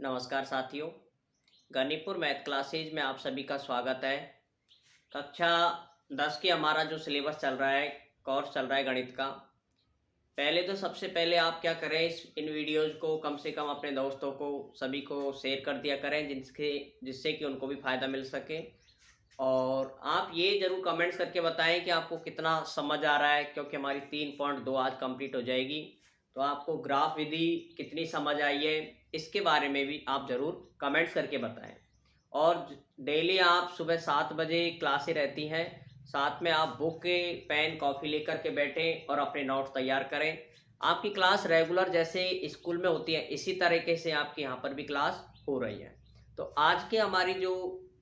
नमस्कार साथियों, गणितपुर math classes में आप सभी का स्वागत है। कक्षा 10 की हमारा जो सिलेबस चल रहा है, कोर्स चल रहा है गणित का। पहले तो सबसे पहले आप क्या करें, इन वीडियोज़ को कम से कम अपने दोस्तों को सभी को शेयर कर दिया करें जिससे कि उनको भी फ़ायदा मिल सके। और आप ये ज़रूर कमेंट्स करके बताएं कि आपको कितना समझ आ रहा है, क्योंकि हमारी 3.2 आज कंप्लीट हो जाएगी। तो आपको ग्राफ विधि कितनी समझ आई है, इसके बारे में भी आप ज़रूर कमेंट्स करके बताएं। और डेली आप सुबह 7 बजे क्लासें रहती हैं, साथ में आप बुक के पेन कॉफ़ी लेकर के बैठें और अपने नोट्स तैयार करें। आपकी क्लास रेगुलर जैसे स्कूल में होती है, इसी तरीके से आपके यहाँ पर भी क्लास हो रही है। तो आज के हमारी जो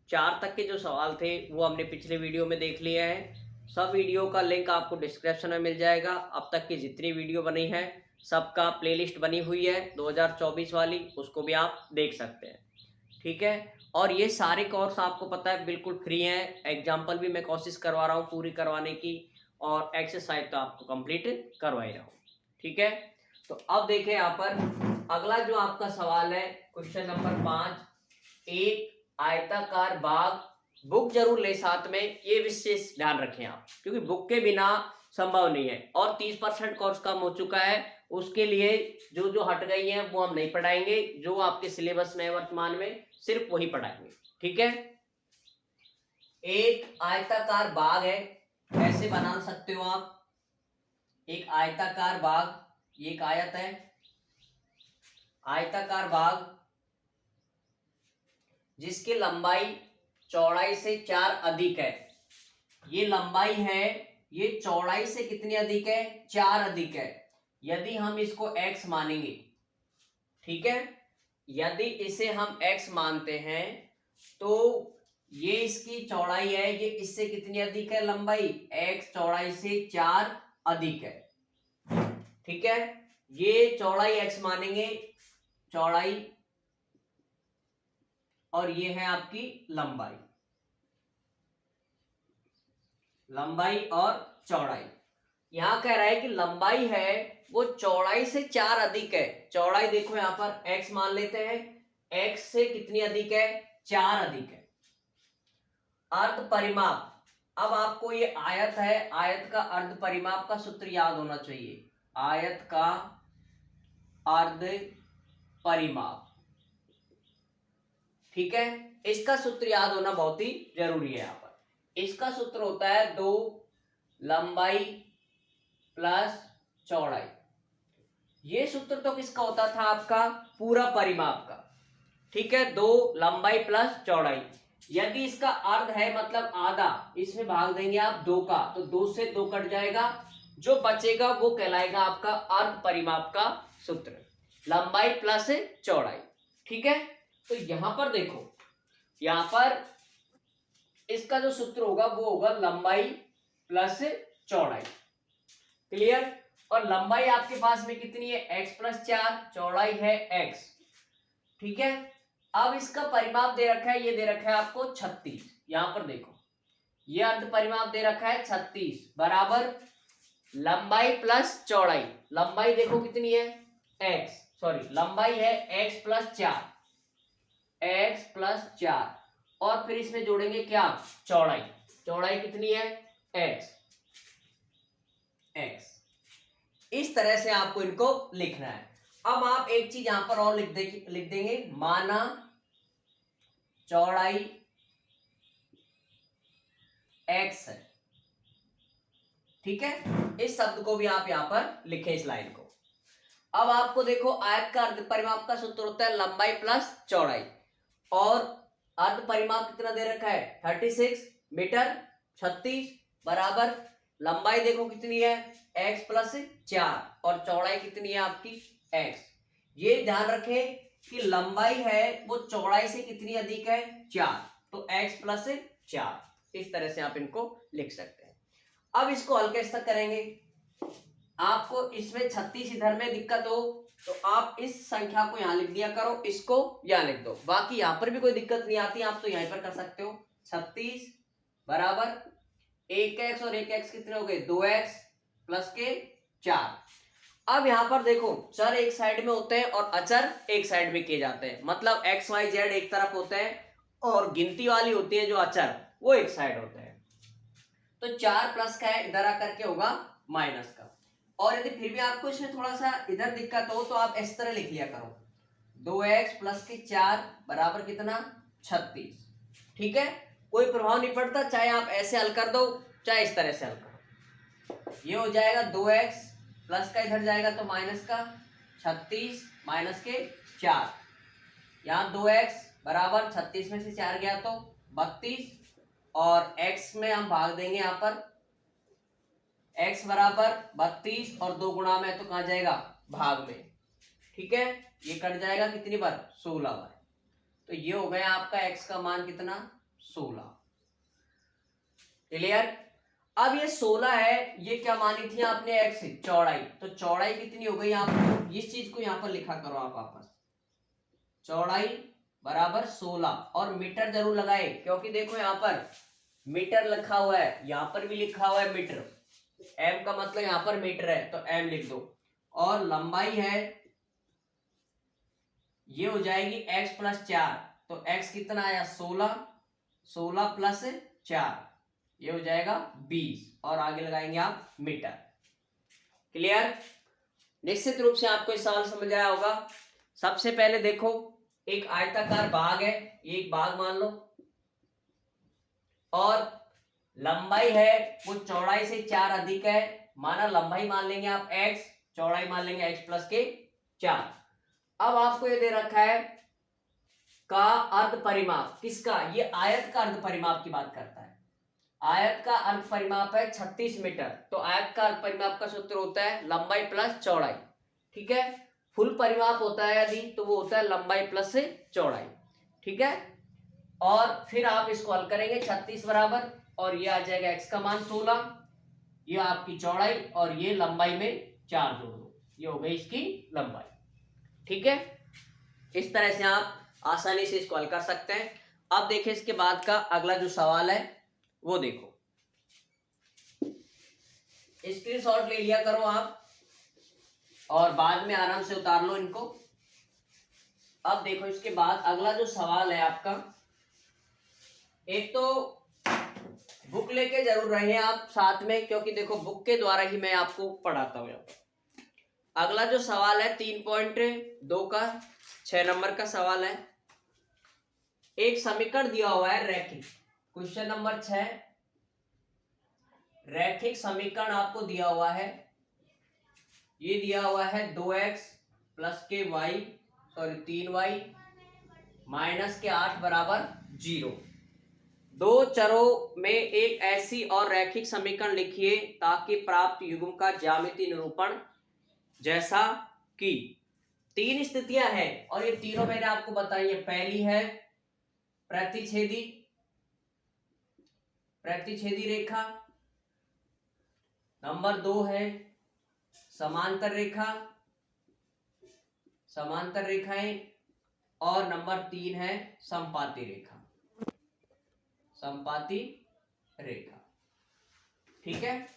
4 तक के जो सवाल थे वो हमने पिछले वीडियो में देख लिए हैं। सब वीडियो का लिंक आपको डिस्क्रिप्शन में मिल जाएगा। अब तक की जितनी वीडियो बनी है सबका प्लेलिस्ट बनी हुई है 2024 वाली, उसको भी आप देख सकते हैं। ठीक है, और ये सारे कोर्स आपको पता है बिल्कुल फ्री हैं। एग्जाम्पल भी मैं कोशिश करवा रहा हूँ पूरी करवाने की, और एक्सरसाइज तो आपको कंप्लीट करवा ही रहा हूँ। ठीक है, तो अब देखें यहाँ पर अगला जो आपका सवाल है, क्वेश्चन नंबर 5। एक आयताकार बाग, बुक जरूर ले साथ में, ये विशेष ध्यान रखें आप, क्योंकि बुक के बिना संभव नहीं है। और 30% कोर्स कम हो चुका है, उसके लिए जो जो हट गई हैं वो हम नहीं पढ़ाएंगे, जो आपके सिलेबस में है वर्तमान में सिर्फ वही पढ़ाएंगे। ठीक है, एक आयताकार बाग है, ऐसे बना सकते हो आप। एक आयताकार बाग, ये एक आयत है, आयताकार बाग जिसकी लंबाई चौड़ाई से 4 अधिक है। ये लंबाई है, ये चौड़ाई से कितनी अधिक है? 4 अधिक है। यदि हम इसको x मानेंगे, ठीक है, यदि इसे हम x मानते हैं तो ये इसकी चौड़ाई है, ये इससे कितनी अधिक है? लंबाई x चौड़ाई से 4 अधिक है। ठीक है, ये चौड़ाई x मानेंगे, चौड़ाई, और ये है आपकी लंबाई, लंबाई और चौड़ाई। यहां कह रहा है कि लंबाई है वो चौड़ाई से 4 अधिक है। चौड़ाई देखो यहां पर x मान लेते हैं, x से कितनी अधिक है? 4 अधिक है। अर्ध परिमाप, अब आपको ये आयत है, आयत का अर्ध परिमाप का सूत्र याद होना चाहिए। आयत का अर्ध परिमाप, ठीक है, इसका सूत्र याद होना बहुत ही जरूरी है। यहां पर इसका सूत्र होता है 2 लंबाई प्लस चौड़ाई। ये सूत्र तो किसका होता था? आपका पूरा परिमाप का। ठीक है, 2 लंबाई प्लस चौड़ाई। यदि इसका अर्ध है मतलब आधा, इसमें भाग देंगे आप 2 का, तो 2 से 2 कट जाएगा, जो बचेगा वो कहलाएगा आपका अर्ध परिमाप का सूत्र, लंबाई प्लस चौड़ाई। ठीक है, तो यहां पर देखो, यहां पर इसका जो सूत्र होगा वो होगा लंबाई प्लस चौड़ाई। क्लियर? और लंबाई आपके पास में कितनी है? x प्लस 4, चौड़ाई है x। ठीक है, अब इसका परिमाप दे रखा है, ये दे रखा है आपको 36। यहां पर देखो, ये अर्ध परिमाप दे रखा है 36 बराबर लंबाई प्लस चौड़ाई। लंबाई देखो कितनी है? x, सॉरी, लंबाई है x प्लस 4, x प्लस 4, और फिर इसमें जोड़ेंगे क्या? चौड़ाई। चौड़ाई कितनी है? x। x इस तरह से आपको इनको लिखना है। अब आप एक चीज यहां पर और लिख देंगे, माना चौड़ाई x है। ठीक है, इस शब्द को भी आप यहां पर लिखें, इस लाइन को। अब आपको देखो, आयत का अर्ध परिमाप का सूत्र होता है लंबाई प्लस चौड़ाई, और अर्ध परिमाप कितना दे रखा है? 36 मीटर, 36 बराबर लंबाई देखो कितनी है? x प्लस 4, और चौड़ाई कितनी है आपकी? x। ये ध्यान रखें कि लंबाई है वो चौड़ाई से कितनी अधिक है? 4, तो x प्लस 4। इस तरह से आप इनको लिख सकते हैं। अब इसको हल कैसे तक करेंगे? आपको इसमें 36 इधर में दिक्कत हो तो आप इस संख्या को यहां लिख दिया करो, इसको यहां लिख दो, बाकी यहां पर भी कोई दिक्कत नहीं आती, आप तो यहीं पर कर सकते हो। 36 बराबर 1x, और 1x कितने हो गए? 2x प्लस के 4। अब यहाँ पर देखो चर एक साइड में होते हैं और अचर एक साइड में किए जाते हैं, मतलब एक्स वाई जेड एक तरफ होते हैं और गिनती वाली होती है जो अचर वो एक साइड होते हैं। तो 4 प्लस का है, इधर आकर के होगा माइनस का। और यदि फिर भी आपको इसमें थोड़ा सा इधर दिक्कत हो तो आप इस तरह लिख लिया करो, 2x प्लस के 4 बराबर कितना 36। ठीक है, कोई प्रभाव नहीं पड़ता, चाहे आप ऐसे हल कर दो चाहे इस तरह से हल करो। ये हो जाएगा 2x प्लस का इधर जाएगा तो माइनस का 36 माइनस के 4, यहाँ 2x बराबर 36 में से 4 गया तो 32 और x में हम भाग देंगे, यहाँ पर x बराबर 32 और 2 गुणा में तो कहाँ जाएगा भाग में। ठीक है, ये कट जाएगा कितनी बार 16 बार। तो ये हो गया आपका x का मान कितना 16। क्लियर। अब ये 16 है, ये क्या मानी थी आपने x चौड़ाई, तो चौड़ाई कितनी हो गई आप इस चीज को यहाँ पर लिखा करो आप वापस, चौड़ाई बराबर 16 और मीटर जरूर लगाए क्योंकि देखो यहाँ पर मीटर लिखा हुआ है, यहाँ पर भी लिखा हुआ है मीटर, m का मतलब यहाँ पर मीटर है तो m लिख दो। और लंबाई है ये हो जाएगी x प्लस 4, तो x कितना आया 16, 16 प्लस 4 ये हो जाएगा 20 और आगे लगाएंगे आप मीटर। क्लियर। निश्चित रूप से आपको इस सवाल समझ आया होगा। सबसे पहले देखो एक आयताकार बाग है, एक बाग मान लो और लंबाई है वो चौड़ाई से 4 अधिक है, माना लंबाई मान लेंगे आप x, चौड़ाई मान लेंगे x प्लस के 4। अब आपको ये दे रखा है का अर्ध परिमाप, किसका, ये आयत का अर्ध परिमाप की बात करता है। आयत का अर्ध परिमाप है 36 मीटर, तो आयत का अर्ध परिमाप का सूत्र होता है लंबाई प्लस चौड़ाई। ठीक है, फुल परिमाप होता है यदि तो वो होता है लंबाई प्लस चौड़ाई। ठीक है, और फिर आप इसको हल करेंगे 36 बराबर और ये आ जाएगा x का मान 16, ये आपकी चौड़ाई और ये लंबाई में 4 जोड़ दो, ये हो गई इसकी लंबाई। ठीक है, इस तरह से आप आसानी से इसको हल कर सकते हैं। अब देखिए इसके बाद का अगला जो सवाल है वो देखो, स्क्रीनशॉट ले लिया करो आप और बाद में आराम से उतार लो इनको। अब देखो इसके बाद अगला जो सवाल है आपका, एक तो बुक लेके जरूर रहे आप साथ में क्योंकि देखो बुक के द्वारा ही मैं आपको पढ़ाता हूं। अगला जो सवाल है 3.2 का 6 नंबर का सवाल है। एक समीकरण दिया हुआ है रैखिक, क्वेश्चन नंबर 6, रैखिक समीकरण आपको दिया हुआ है। ये दिया हुआ है 2x प्लस के y 3y माइनस के 8 बराबर 0। दो चरों में एक ऐसी और रैखिक समीकरण लिखिए ताकि प्राप्त युग्म का ज्यामितीय निरूपण जैसा कि 3 स्थितियां हैं और ये तीनों मैंने आपको बताई है। पहली है प्रतिच्छेदी रेखा, नंबर 2 है समांतर रेखाएं और नंबर 3 है समपाती रेखा। ठीक है,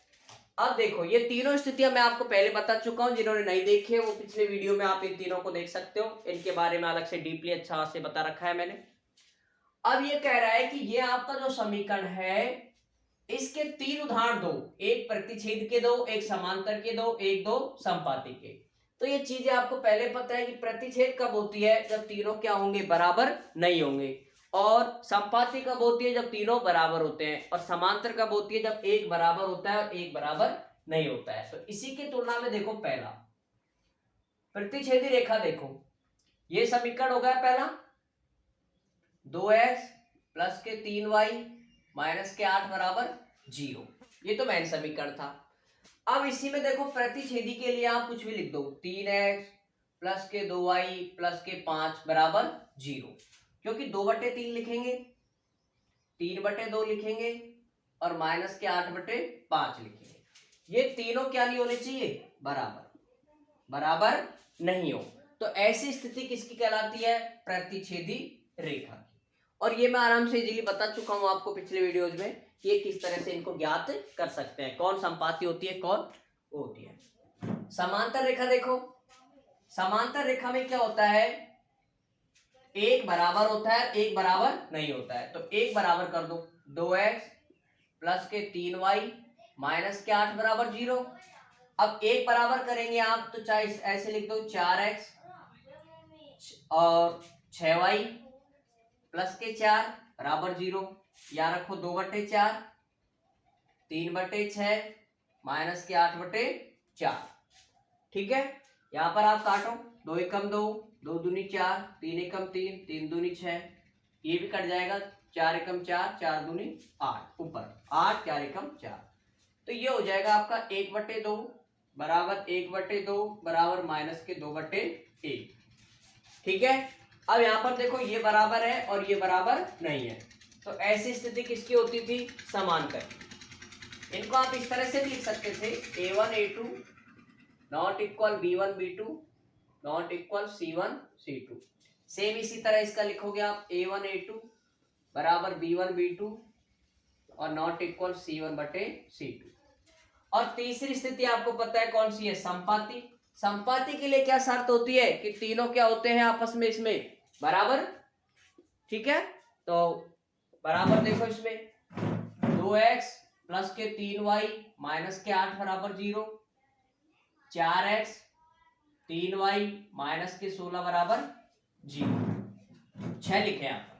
अब देखो ये तीनों स्थितियां मैं आपको पहले बता चुका हूं, जिन्होंने नहीं देखे वो पिछले वीडियो में आप इन तीनों को देख सकते हो, इनके बारे में अलग से डीपली अच्छा से बता रखा है मैंने। अब ये कह रहा है कि ये आपका जो समीकरण है इसके 3 उदाहरण दो, एक प्रतिच्छेद के दो, एक समांतर के दो, एक दो समपाती के। तो ये चीजें आपको पहले पता है कि प्रतिच्छेद कब होती है, जब तीनों क्या होंगे बराबर नहीं होंगे, और समपाती कब होती है जब तीनों बराबर होते हैं, और समांतर कब होती है जब एक बराबर होता है और एक बराबर नहीं होता है। तो इसी की तुलना में देखो पहला प्रतिच्छेदी रेखा, देखो ये समीकरण हो गया पहला 2x प्लस के 3y माइनस के 8 बराबर 0, ये तो मेन समीकरण था। अब इसी में देखो प्रतिच्छेदी के लिए आप कुछ भी लिख दो, 3x प्लस के 2y प्लस के 5 बराबर 0, क्योंकि 2/3 लिखेंगे, 3/2 लिखेंगे और माइनस के 8/5 लिखेंगे। ये तीनों क्या नहीं होने चाहिए बराबर नहीं हो। तो ऐसी स्थिति किसकी कहलाती है, प्रतिच्छेदी रेखा की। और ये मैं आराम से इजीली बता चुका हूं आपको पिछले वीडियोज में, ये किस तरह से इनको ज्ञात कर सकते हैं, कौन संपाती होती है कौन होती है। समांतर रेखा देखो, समांतर रेखा में क्या होता है, एक बराबर होता है, एक बराबर नहीं होता है। तो एक बराबर कर दो, 2x प्लस के 3y माइनस के 8 बराबर 0। अब एक बराबर करेंगे आप तो चाहे ऐसे लिख दो, 4x और 6y प्लस के 4 बराबर 0। यहाँ रखो 2/4, 3/6 माइनस के 8/4। ठीक है, यहाँ पर आप काटो, 2 एकम 2, 2 दूनी 4, 3 एकम 3, 3 दूनी 6, ये भी कट जाएगा, 4 एकम 4, 4 दूनी 8, ऊपर 8, 4 एकम 4। तो ये हो जाएगा आपका 1/2 बराबर 1/2 बराबर माइनस के 2/1। ठीक है, अब यहाँ पर देखो ये बराबर है और ये बराबर नहीं है, तो ऐसी स्थिति किसकी होती थी, समांतर। इनको आप इस तरह से भी लिख सकते थे, a1 a2 not equal b1 b2 not equal c1 c2। Same इसी तरह इसका लिखोगे आप, a1 a2 बराबर b1 b2 और नॉट इक्वल c1/c2। और तीसरी स्थिति आपको पता है कौन सी है, संपाती। संपाती के लिए क्या शर्त होती है कि तीनों क्या होते हैं आपस में इसमें बराबर। ठीक है, तो बराबर देखो इसमें 2x प्लस के 3y माइनस के 8 बराबर 0, 4x 3y माइनस के 16 बराबर 0। 6 लिखे यहाँ पर,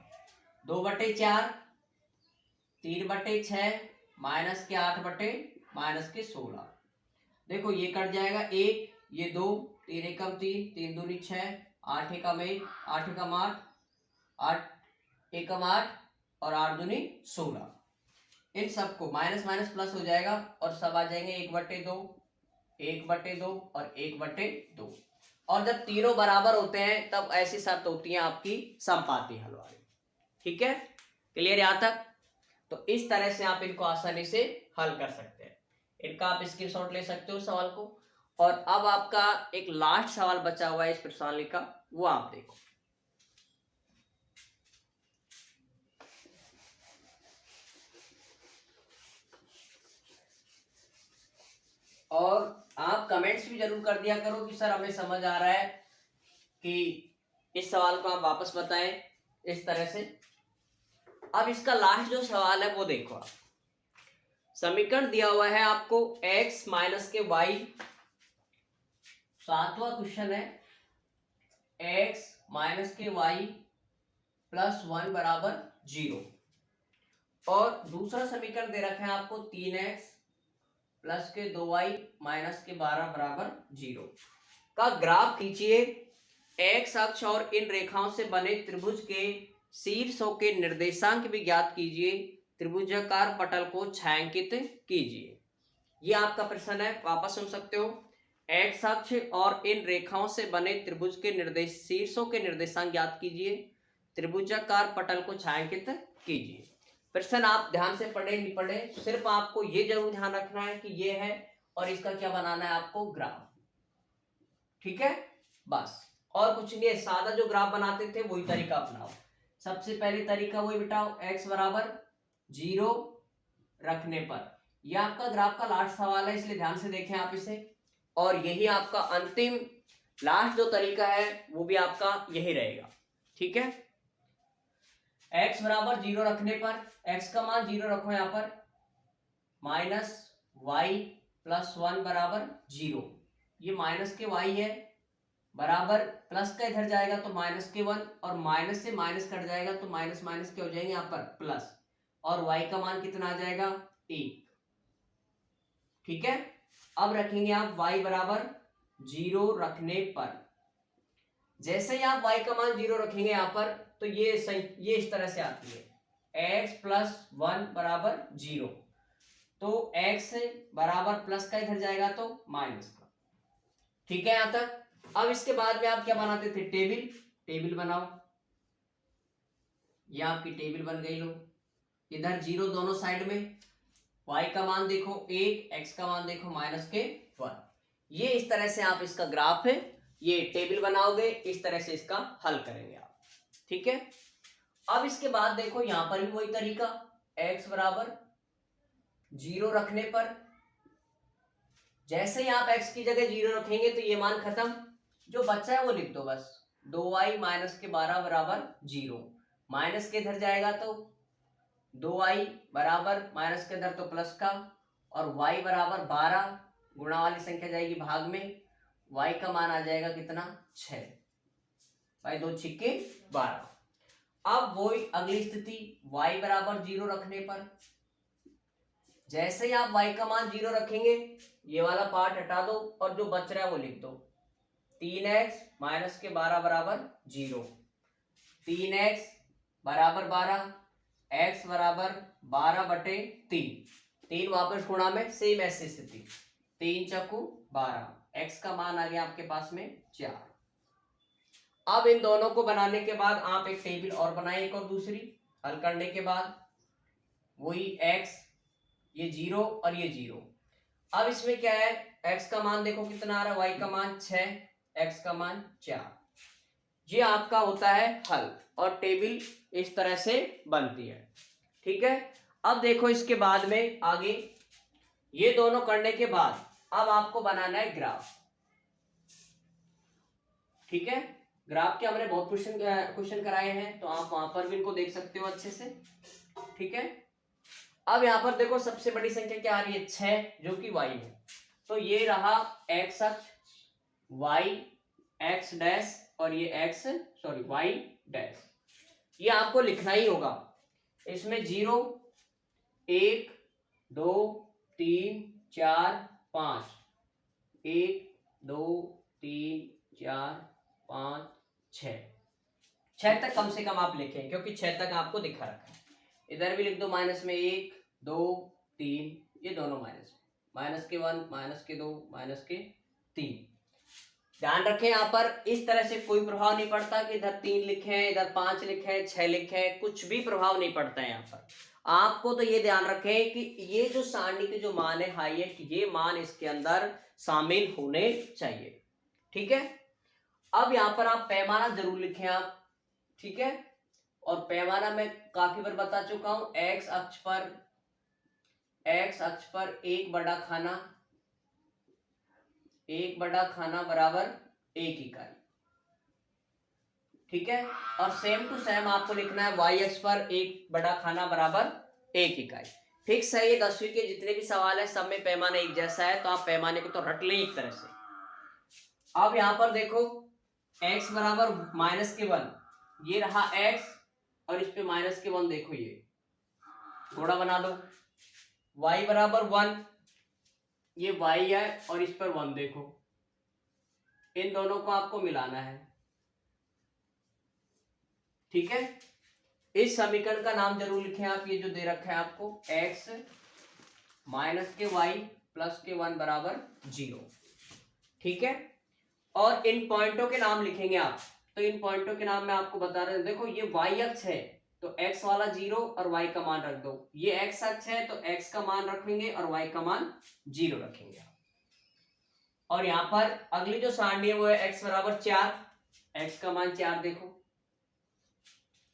2/4 3/6 माइनस के 8 माइनस के 16। देखो ये कट जाएगा, एक ये 2, 3 एकम 3, 3 दूनी 6, 8 एकम 1, 8 एकम 8, 8 एकम 8 और 8 दूनी 16। इन सबको माइनस माइनस प्लस हो जाएगा और सब आ जाएंगे 1/2, 1/2 और 1/2। और जब तीनों बराबर होते हैं तब ऐसी शर्त होती है आपकी संपाती हल वाली। ठीक है, क्लियर यहाँ तक। तो इस तरह से आप इनको आसानी से हल कर सकते हैं। इनका आप स्क्रीनशॉट ले सकते हो सवाल को। और अब आपका एक लास्ट सवाल बचा हुआ है इस प्रश्नावली का, वो आप देखो। और आप कमेंट्स भी जरूर कर दिया करो कि सर हमें समझ आ रहा है, कि इस सवाल को आप वापस बताएं इस तरह से। अब इसका लास्ट जो सवाल है वो देखो आप, समीकरण दिया हुआ है आपको x माइनस के y, 7वां क्वेश्चन है, x माइनस के y प्लस 1 बराबर 0। और दूसरा समीकरण दे रखा है आपको 3x प्लस के 2y माइनस के 12 बराबर 0 का ग्राफ खींचिए। x अक्ष और इन रेखाओं से बने त्रिभुज के शीर्षों के निर्देशांक भी ज्ञात कीजिए, त्रिभुजाकार पटल को छायांकित कीजिए। ये आपका प्रश्न है, वापस सुन सकते हो। x अक्ष और इन रेखाओं से बने त्रिभुज के शीर्षों के निर्देशांक ज्ञात कीजिए, त्रिभुजाकार पटल को छायांकित कीजिए। प्रश्न आप ध्यान से पढ़े नहीं पढ़े, सिर्फ आपको ये जरूर ध्यान रखना है कि ये है और इसका क्या बनाना है आपको, ग्राफ। ठीक है, बस और कुछ नहीं है। सादा जो ग्राफ बनाते थे वही तरीका अपनाओ। सबसे पहले तरीका वही बिठाओ, x बराबर 0 रखने पर। यह आपका ग्राफ का लास्ट सवाल है, इसलिए ध्यान से देखें आप इसे। और यही आपका अंतिम लास्ट जो तरीका है वो भी आपका यही रहेगा। ठीक है, x बराबर 0 रखने पर, x का मान 0 रखो यहाँ पर, माइनस y प्लस 1 बराबर 0। ये माइनस के y है, बराबर प्लस का इधर जाएगा तो माइनस के 1, और माइनस से माइनस कट जाएगा तो माइनस माइनस क्या हो जाएंगे यहाँ पर प्लस, और y का मान कितना आ जाएगा 1। ठीक है, अब रखेंगे आप y बराबर 0 रखने पर। जैसे ही आप y का मान 0 रखेंगे यहाँ पर तो ये इस तरह से आती है, x प्लस 1 बराबर 0। तो x बराबर प्लस का इधर जाएगा तो माइनस का। ठीक है यहाँ तक। अब इसके बाद में आप क्या बनाते थे, टेबल बनाओ। ये आपकी टेबल बन गई। लो इधर 0 दोनों साइड में, y का मान देखो 1, x का मान देखो माइनस के 1। ये इस तरह से आप इसका ग्राफ है, ये टेबल बनाओगे, इस तरह से इसका हल करेंगे आप। ठीक है, अब इसके बाद देखो यहां पर भी वही तरीका, x बराबर 0 रखने पर जैसे ही आप x की जगह 0 रखेंगे तो ये मान खत्म, जो बच्चा है वो लिख दो बस, 2y माइनस के 12 बराबर 0। माइनस के इधर जाएगा तो 2y बराबर माइनस के इधर तो प्लस का, और y बराबर 12, गुणा वाली संख्या जाएगी भाग में, y का मान आ जाएगा कितना 6, भाई 2 छिक्के 12। अब वही अगली स्थिति y बराबर 0 रखने पर, जैसे ही आप y का मान 0 रखेंगे ये वाला पार्ट हटा दो और जो बच रहा है वो लिख दो, 3x माइनस के 12 बराबर 0, 3x बराबर 12, x बराबर 12 बटे 3 वापस गुणा में सेम ऐसी स्थिति, 3 चक्कू 12, x का मान आ गया आपके पास में 4। अब इन दोनों को बनाने के बाद आप एक टेबल और बनाए, एक और दूसरी हल करने के बाद, वही x ये 0 और ये 0। अब इसमें क्या है, x का मान देखो कितना आ रहा है, y का मान 6, x का मान 4। ये आपका होता है हल, और टेबल इस तरह से बनती है। ठीक है, अब देखो इसके बाद में आगे, ये दोनों करने के बाद अब आपको बनाना है ग्राफ। ठीक है, ग्राफ के हमने बहुत क्वेश्चन कराए हैं, तो आप वहां पर भी इनको देख सकते हो अच्छे से। ठीक है, अब यहां पर देखो सबसे बड़ी संख्या क्या आ रही है 6, जो कि y है, तो ये रहा x अक्ष, y x डैश, और ये y डैश, ये आपको लिखना ही होगा। इसमें 0 1 2 3 4 5, 1 2 3 4 5 6 तक कम से कम आप लिखें, क्योंकि 6 तक आपको दिखा रखा है। इधर भी लिख दो माइनस में 1 2 3, ये दोनों माइनस के 1 माइनस के 2 माइनस के 3। ध्यान रखें यहाँ पर इस तरह से कोई प्रभाव नहीं पड़ता कि इधर 3 लिखे हैं, इधर 5 लिखे हैं, 6 लिखे हैं, कुछ भी प्रभाव नहीं पड़ता है यहाँ पर। आपको तो ये ध्यान रखें कि ये जो सारणी के जो मान है हाईएस्ट, ये मान इसके अंदर शामिल होने चाहिए। ठीक है, अब यहाँ पर आप पैमाना जरूर लिखें आप। ठीक है, और पैमाना मैं काफी बार बता चुका हूं, x अक्ष पर एक बड़ा खाना बराबर 1 इकाई। ठीक है, और सेम टू सेम आपको लिखना है y अक्ष पर एक बड़ा खाना बराबर 1 इकाई। फिक्स है, ये 10वीं के जितने भी सवाल है सब में पैमाना एक जैसा है, तो आप पैमाने को तो रट लें एक तरह से। अब यहां पर देखो x बराबर माइनस के 1, ये रहा x, और इस पे माइनस के 1 देखो, ये थोड़ा बना दो, y बराबर 1, ये y है, और इस पर 1 देखो, इन दोनों को आपको मिलाना है। ठीक है, इस समीकरण का नाम जरूर लिखें आप, ये जो दे रखा है आपको, x माइनस के y प्लस के 1 बराबर 0। ठीक है, और इन पॉइंटों के नाम लिखेंगे आप, तो इन पॉइंटों के नाम मैं आपको बता रहा हूं। देखो ये y अक्ष है तो x वाला 0 और y का मान रख दो, ये x अक्ष है तो x का मान रखेंगे और y का मान 0 रखेंगे। और यहाँ पर अगली जो सारणी है वो है x बराबर 4, x का मान 4 देखो,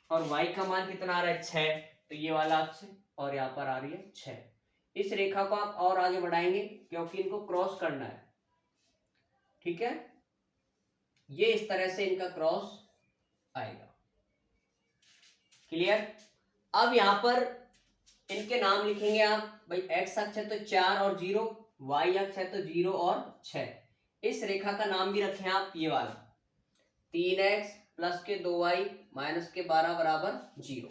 और y का मान कितना आ रहा है 6, तो ये वाला अक्ष, और यहाँ पर आ रही है 6। इस रेखा को आप और आगे बढ़ाएंगे क्योंकि इनको क्रॉस करना है। ठीक है, ये इस तरह से इनका क्रॉस आएगा। क्लियर, अब यहां पर इनके नाम लिखेंगे आप, भाई x अक्ष है तो 4 और 0, y अक्ष है तो 0 और 6। इस रेखा का नाम भी रखें आप ये वाला, 3x प्लस के 2y माइनस के 12 बराबर 0।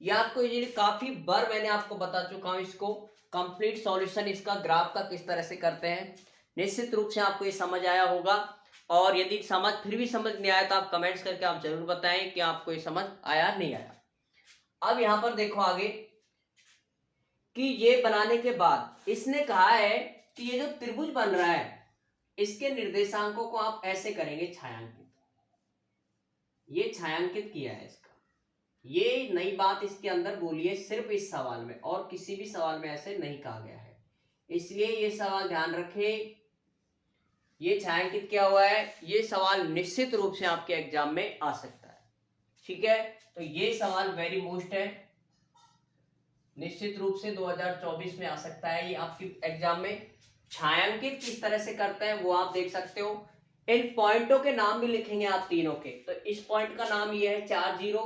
ये आपको ये काफी बार मैंने आपको बता चुका हूं, इसको कंप्लीट सॉल्यूशन इसका ग्राफ का किस तरह से करते हैं। निश्चित रूप से आपको ये समझ आया होगा, और यदि फिर भी समझ नहीं आया तो आप कमेंट्स करके आप जरूर बताएं कि आपको ये समझ आया नहीं आया। अब यहां पर देखो आगे कि ये बनाने के बाद इसने कहा है कि ये जो त्रिभुज बन रहा है इसके निर्देशांकों को आप ऐसे करेंगे छायांकित। ये छायांकित किया है इसका, ये नई बात इसके अंदर बोली है सिर्फ इस सवाल में, और किसी भी सवाल में ऐसे नहीं कहा गया है, इसलिए ये सवाल ध्यान रखें। ये छायांकित किया हुआ है, ये सवाल निश्चित रूप से आपके एग्जाम में आ सकता है। ठीक है, तो ये सवाल वेरी मोस्ट है, निश्चित रूप से 2024 में आ सकता है ये आपके एग्जाम में। छायांकित किस तरह से करते हैं वो आप देख सकते हो। इन पॉइंटों के नाम भी लिखेंगे आप तीनों के। तो इस पॉइंट का नाम ये है 4 0,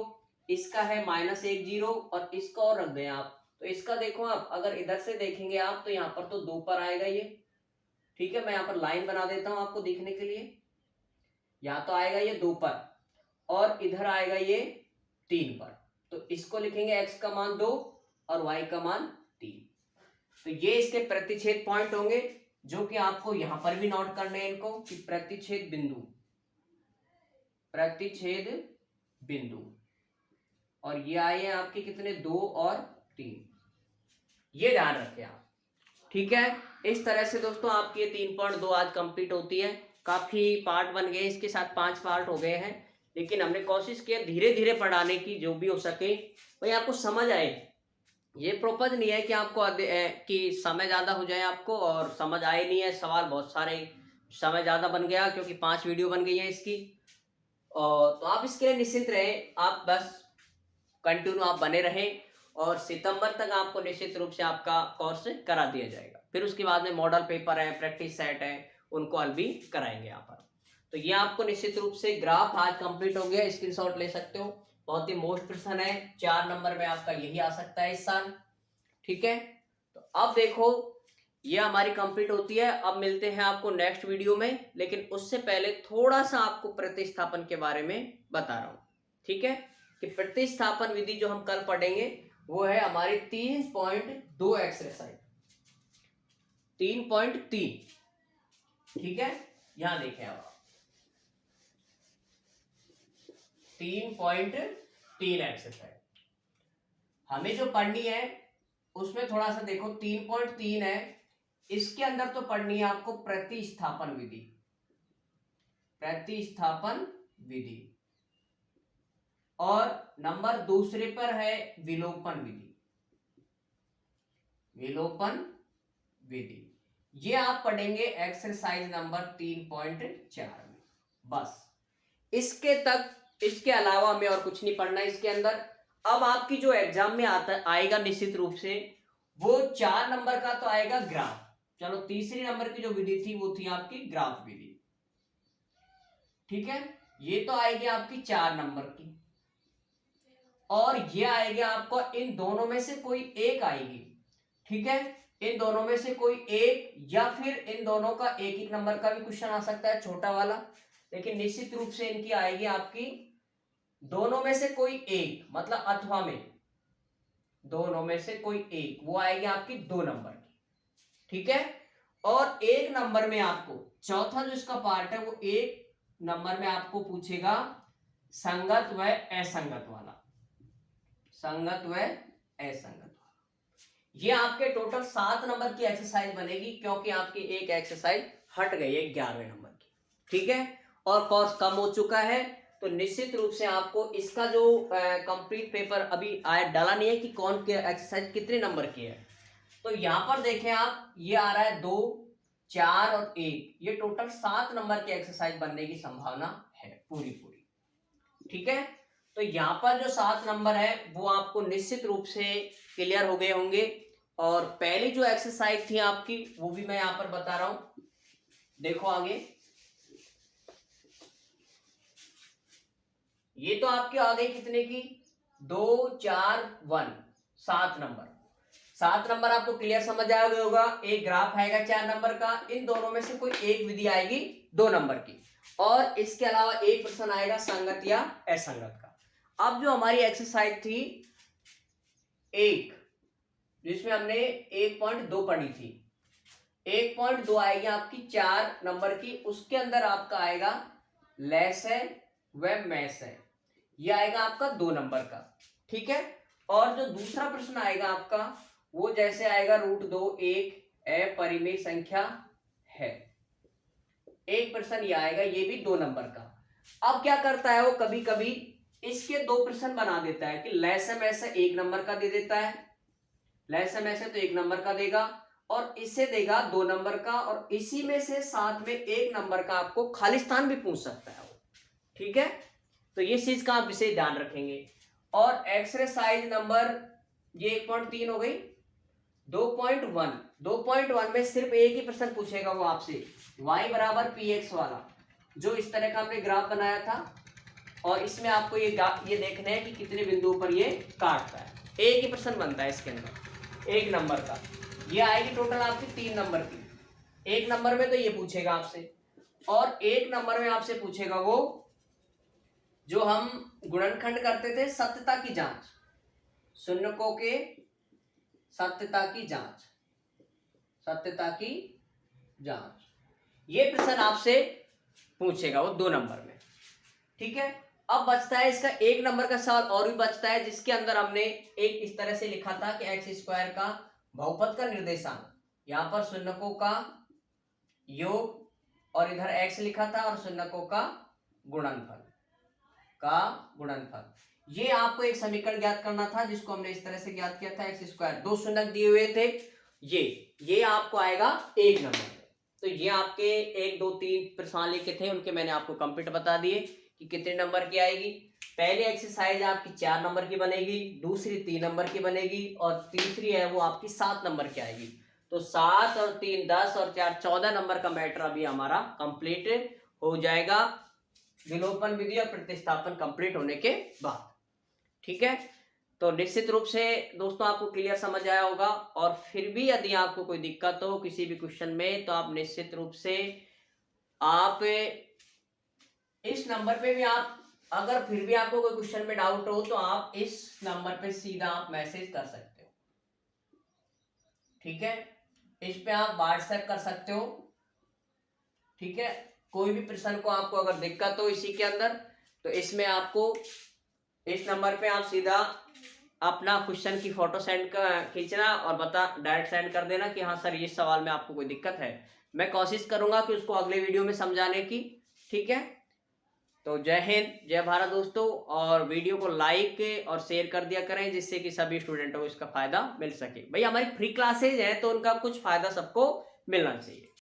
इसका है -1 0 और इसका और रख दें आप। तो इसका देखो आप अगर इधर से देखेंगे आप तो यहाँ पर तो 2 पर आएगा ये, ठीक है। मैं यहाँ पर लाइन बना देता हूँ आपको दिखने के लिए। यहाँ तो आएगा ये 2 पर और इधर आएगा ये 3 पर। तो इसको लिखेंगे x का मान 2 और y का मान 3। तो ये इसके प्रतिच्छेद पॉइंट होंगे जो कि आपको यहां पर भी नोट करने हैं इनको कि प्रतिच्छेद बिंदु और ये आए हैं आपके कितने 2 और 3, ये ध्यान रखें आप, ठीक है। इस तरह से दोस्तों आपकी 3.2 आज कंप्लीट होती है। काफी पार्ट बन गए, इसके साथ 5 पार्ट हो गए हैं, लेकिन हमने कोशिश किया धीरे धीरे पढ़ाने की, जो भी हो सके वही आपको समझ आए। ये प्रोपोज नहीं है कि आपको कि समय ज़्यादा हो जाए आपको और समझ आए नहीं है, सवाल बहुत सारे, समय ज़्यादा बन गया क्योंकि 5 वीडियो बन गई है इसकी। और तो आप इसके लिए निश्चिंत रहें, आप बस कंटिन्यू आप बने रहें और सितंबर तक आपको निश्चित रूप से आपका कोर्स करा दिया जाएगा। फिर उसके बाद में मॉडल पेपर है, प्रैक्टिस सेट है, उनको हल भी कराएंगे यहाँ पर। तो ये आपको निश्चित रूप से ग्राफ आज कंप्लीट हो गया, स्क्रीनशॉट ले सकते हो। बहुत ही मोस्ट प्रश्न है, 4 नंबर में आपका यही आ सकता है इस साल, ठीक है। तो अब देखो ये हमारी कंप्लीट होती है। अब मिलते हैं आपको नेक्स्ट वीडियो में, लेकिन उससे पहले थोड़ा सा आपको प्रतिस्थापन के बारे में बता रहा हूं, ठीक है। कि प्रतिस्थापन विधि जो हम कल पढ़ेंगे वो है हमारी 3.2 एक्सरसाइज 3.3, ठीक है। यहां देखें अब 3.3 एक्सरसाइज हमें जो पढ़नी है उसमें थोड़ा सा देखो 3.3 है, इसके अंदर तो पढ़नी है आपको प्रतिस्थापन विधि और नंबर दूसरे पर है विलोपन विधि। ये आप पढ़ेंगे एक्सरसाइज नंबर 3.4 में। बस इसके अलावा हमें और कुछ नहीं पढ़ना इसके अंदर। अब आपकी जो एग्जाम में आएगा निश्चित रूप से वो 4 नंबर का तो आएगा ग्राफ। चलो तीसरी नंबर की जो विधि थी वो थी आपकी ग्राफ विधि, ठीक है। ये तो आएगी आपकी 4 नंबर की और ये आएगी आपको इन दोनों में से कोई एक आएगी, ठीक है। इन दोनों में से कोई एक या फिर इन दोनों का एक नंबर का भी क्वेश्चन आ सकता है, छोटा वाला, लेकिन निश्चित रूप से इनकी आएगी आपकी दोनों में से कोई एक, मतलब अथवा में दोनों में से कोई एक, वो आएगी आपकी 2 नंबर की, ठीक है। और 1 नंबर में आपको चौथा जो इसका पार्ट है वो 1 नंबर में आपको पूछेगा संगत व असंगत वाला, ये आपके टोटल 7 नंबर की एक्सरसाइज बनेगी, क्योंकि आपकी एक एक्सरसाइज हट गई है 11वें नंबर की, ठीक है। और कोर्स कम हो चुका है, तो निश्चित रूप से आपको इसका जो कंप्लीट पेपर अभी आया डाला नहीं है कि कौन के एक्सरसाइज कितने नंबर की है। तो यहाँ पर देखें आप, ये आ रहा है 2, 4 और 1, ये टोटल 7 नंबर की एक्सरसाइज बनने की संभावना है पूरी, ठीक है। तो यहाँ पर जो 7 नंबर है वो आपको निश्चित रूप से क्लियर हो गए होंगे। और पहली जो एक्सरसाइज थी आपकी वो भी मैं यहाँ पर बता रहा हूं, देखो आगे। ये तो आपके आ गई कितने की 2, 4, 1, 7 नंबर। 7 नंबर आपको क्लियर समझ आ गया होगा। एक ग्राफ आएगा 4 नंबर का, इन दोनों में से कोई एक विधि आएगी 2 नंबर की, और इसके अलावा एक प्रश्न आएगा संगत या असंगत का। अब जो हमारी एक्सरसाइज थी 1, जिसमें हमने 1.2 पढ़ी थी, 1.2 आएगी आपकी 4 नंबर की, उसके अंदर आपका आएगा लेस है व मैस है, ये आएगा आपका 2 नंबर का, ठीक है। और जो दूसरा प्रश्न आएगा आपका वो जैसे आएगा √2 एक अपरिमेय संख्या है, एक प्रश्न ये आएगा, ये भी 2 नंबर का। अब क्या करता है वो कभी कभी इसके 2 प्रश्न बना देता है कि लैसम ऐसा 1 नंबर का दे देता है, लैसम ऐसे तो 1 नंबर का देगा और इससे देगा 2 नंबर का, और इसी में से साथ में 1 नंबर का आपको खालिस्तान भी पूछ सकता है वो, ठीक है। तो ये चीज का आप विशेष ध्यान रखेंगे। और एक्सरसाइज नंबर ये 1.3 हो गई, 2.1 में सिर्फ एक ही प्रश्न पूछेगा वो आपसे, y बराबर px वाला, जो इस तरह का हमने ग्राफ बनाया था, और इसमें आपको ये देखना है कि कितने बिंदुओं पर ये काटता है। एक ही प्रश्न बनता है इसके अंदर, 1 नंबर का। ये आएगी टोटल आपकी 3 नंबर की। 1 नंबर में तो ये पूछेगा आपसे, और 1 नंबर में आपसे पूछेगा वो जो हम गुणनखंड करते थे, सत्यता की जांच, शून्यकों के सत्यता की जांच, सत्यता की जांच। ये प्रश्न आपसे पूछेगा वो 2 नंबर में। ठीक है, अब बचता है इसका 1 नंबर का सवाल और भी बचता है, जिसके अंदर हमने एक इस तरह से लिखा था कि एक्स स्क्वायर का बहुपद का निर्देशांक, यहाँ पर शून्यकों का योग और इधर एक्स लिखा था, और शून्यकों का गुणनफल, ये आपको एक समीकरण ज्ञात करना था, जिसको हमने इस तरह से ज्ञात किया था। एक्स स्क्वायर 2 शून्यक दिए हुए थे, ये आपको आएगा 1 नंबर में। तो ये आपके 1 2 3 प्रश्न लिखे थे, उनके मैंने आपको कंप्लीट बता दिए कि कितने नंबर की आएगी। पहली एक्सरसाइज आपकी 4 नंबर की बनेगी, दूसरी 3 नंबर की बनेगी, और तीसरी है वो आपकी 7 नंबर की आएगी। तो 7 और 3 10 और 4 14 नंबर का मैटर अभी हमारा कंप्लीट हो जाएगा, विलोपन विधि और प्रतिस्थापन कंप्लीट होने के बाद। ठीक है, तो निश्चित रूप से दोस्तों आपको क्लियर समझ आया होगा। और फिर भी यदि आपको कोई दिक्कत हो किसी भी क्वेश्चन में, तो आप निश्चित रूप से आप इस नंबर पे भी, आप अगर फिर भी आपको कोई क्वेश्चन में डाउट हो, तो आप इस नंबर पे सीधा आप मैसेज कर सकते हो। ठीक है, इस पे आप व्हाट्सएप कर सकते हो। ठीक है, कोई भी प्रश्न को आपको अगर दिक्कत हो इसी के अंदर, तो इसमें आपको इस नंबर पे आप सीधा अपना क्वेश्चन की फोटो खींचना और डायरेक्ट सेंड कर देना कि हाँ सर इस सवाल में आपको कोई दिक्कत है। मैं कोशिश करूंगा कि उसको अगले वीडियो में समझाने की। ठीक है, तो जय हिंद, जय भारत दोस्तों, और वीडियो को लाइक और शेयर कर दिया करें, जिससे कि सभी स्टूडेंटों को इसका फायदा मिल सके। भाई हमारी फ्री क्लासेज है, तो उनका कुछ फायदा सबको मिलना चाहिए।